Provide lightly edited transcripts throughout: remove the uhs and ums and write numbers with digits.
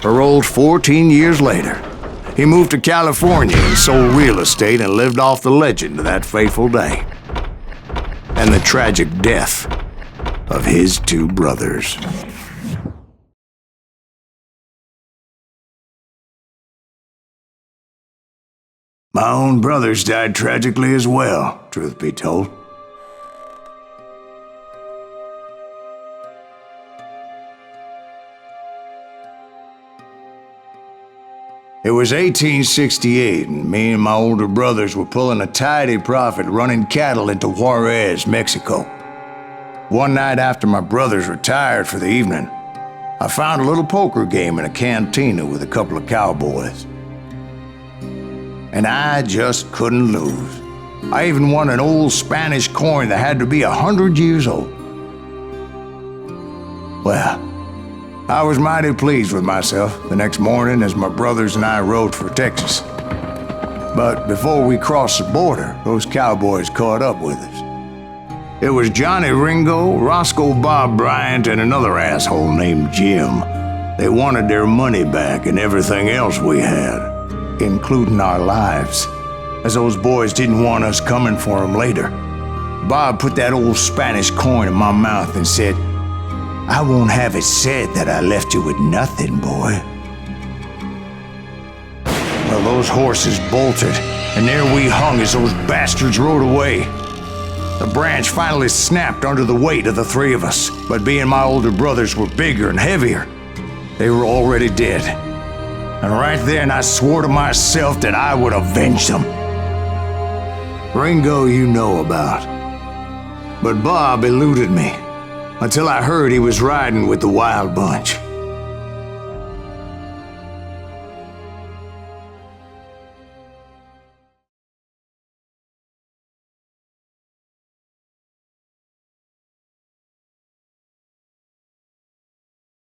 paroled 14 years later. He moved to California and sold real estate and lived off the legend of that fateful day. And the tragic death of his two brothers. My own brothers died tragically as well, truth be told. It was 1868, and me and my older brothers were pulling a tidy profit running cattle into Juarez, Mexico. One night after my brothers retired for the evening, I found a little poker game in a cantina with a couple of cowboys. And I just couldn't lose. I even won an old Spanish coin that had to be 100 years old. Well, I was mighty pleased with myself the next morning as my brothers and I rode for Texas. But before we crossed the border, those cowboys caught up with us. It was Johnny Ringo, Roscoe Bob Bryant, and another asshole named Jim. They wanted their money back and everything else we had, including our lives, as those boys didn't want us coming for them later. Bob put that old Spanish coin in my mouth and said, "I won't have it said that I left you with nothing, boy." Well, those horses bolted, and there we hung as those bastards rode away. The branch finally snapped under the weight of the three of us, but being my older brothers were bigger and heavier, they were already dead. And right then I swore to myself that I would avenge them. Ringo you know about, but Bob eluded me until I heard he was riding with the Wild Bunch.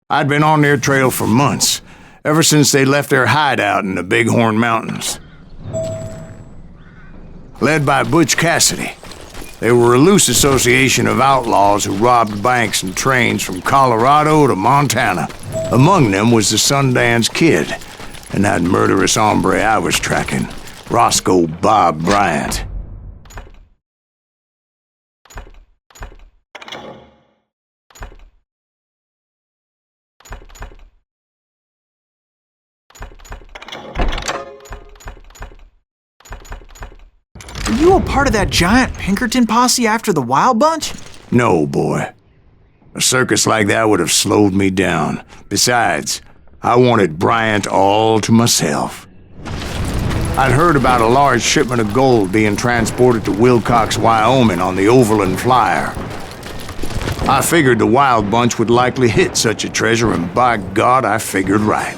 I'd been on their trail for months, ever since they left their hideout in the Bighorn Mountains. Led by Butch Cassidy, they were a loose association of outlaws who robbed banks and trains from Colorado to Montana. Among them was the Sundance Kid, and that murderous hombre I was tracking, Roscoe Bob Bryant. Were you a part of that giant Pinkerton posse after the Wild Bunch? No, boy. A circus like that would have slowed me down. Besides, I wanted Bryant all to myself. I'd heard about a large shipment of gold being transported to Wilcox, Wyoming on the Overland Flyer. I figured the Wild Bunch would likely hit such a treasure, and by God, I figured right.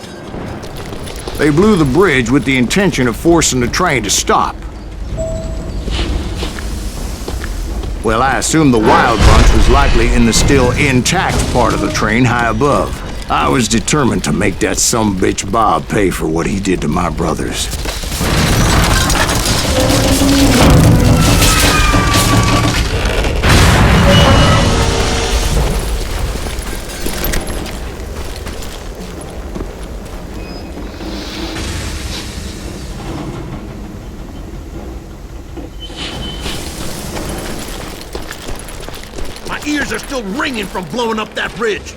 They blew the bridge with the intention of forcing the train to stop. Well, I assumed the Wild Bunch was likely in the still intact part of the train high above. I was determined to make that sumbitch Bob pay for what he did to my brothers. My ears are still ringing from blowing up that bridge.